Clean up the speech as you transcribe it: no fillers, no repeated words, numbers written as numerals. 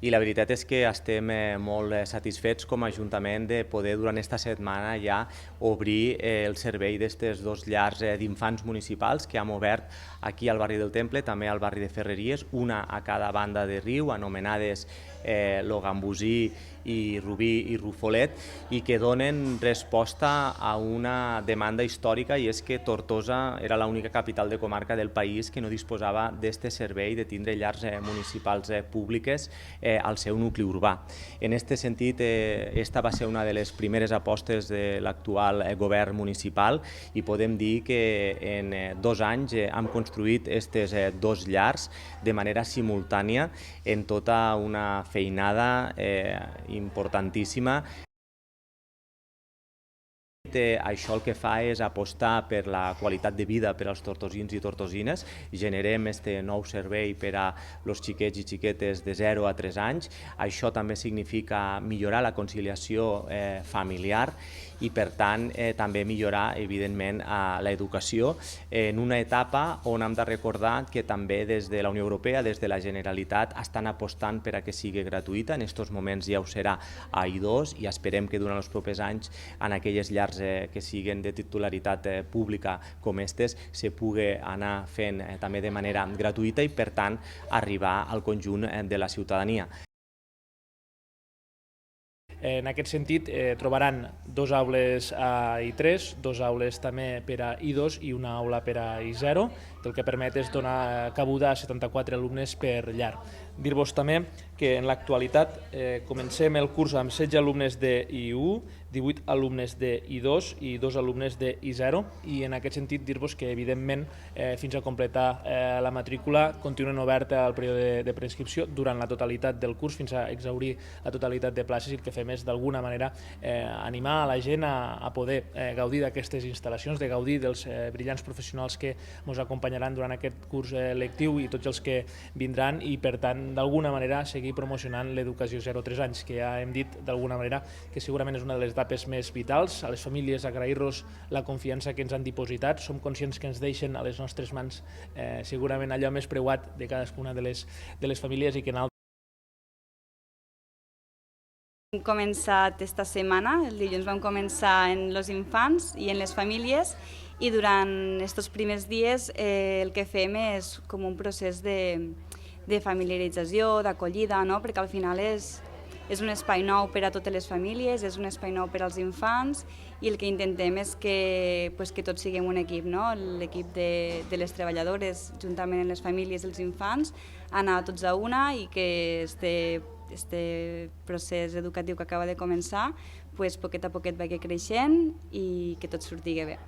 i la veritat és que estem molt satisfets com a Ajuntament de poder durant aquesta setmana ja obrir el servei d'aquestes dos llars d'infants municipals que hem obert aquí al barri del Temple, també al barri de Ferreries, una a cada banda de riu, anomenades Lo Gambosí i Rubí i Rufolet, i que donen resposta a una demanda històrica, i és que Tortosa era l'única capital de comarca del país que no disposava d'aquest servei de tindre llars municipals públiques al seu nucli urbà. En aquest sentit, esta va ser una de les primeres apostes de l'actual govern municipal i podem dir que en 2 anys hem construït aquestes dos llars de manera simultània en tota una feinada importantíssima. Això el que fa és apostar per la qualitat de vida per als tortosins i tortosines. Generem aquest nou servei per a els xiquets i xiquetes de 0 a 3 anys. Això també significa millorar la conciliació familiar i, per tant, també millorar, evidentment, l'educació en una etapa on hem de recordar que també des de la Unió Europea, des de la Generalitat, estan apostant per a que sigui gratuïta. En aquests moments ja ho serà a I2 i esperem que durant els propers anys en aquelles llars que siguin de titularitat pública com aquestes se pugui anar fent també de manera gratuïta i, per tant, arribar al conjunt de la ciutadania. En aquest sentit, trobaran 2 aules a I3, 2 aules també per a I2 i una aula per a I0, el que permet és donar cabuda a 74 alumnes per llar. Dir-vos també que en l'actualitat comencem el curs amb 16 alumnes de I1, 18 alumnes de I2 i 2 alumnes de I0, i en aquest sentit dir-vos que, evidentment, fins a completar la matrícula continuen oberta el període de preinscripció durant la totalitat del curs fins a exhaurir la totalitat de places, i el que fem és d'alguna manera animar a la gent a poder gaudir d'aquestes instal·lacions, de gaudir dels brillants professionals que ens acompanyaran durant aquest curs lectiu i tots els que vindran, i per tant d'alguna manera seguir promocionant l'educació 0-3 anys, que ja hem dit d'alguna manera que segurament és una de les etapes més vitals. A les famílies agrair-los la confiança que ens han dipositat. Som conscients que ens deixen a les nostres mans segurament allò més preuat de cadascuna de les famílies, i que en Hem començat esta setmana, el dilluns vam començar en els infants i en les famílies, i durant aquests primers dies el que fem és com un procés de familiarització, d'acollida, no? Perquè al final és un espai nou per a totes les famílies, és un espai nou per als infants, i el que intentem és que tots siguem un equip, no? L'equip de les treballadores, juntament amb les famílies i els infants, anar tots a una, i que este procés educatiu que acaba de començar, poquet a poquet vagi creixent i que tot surti bé.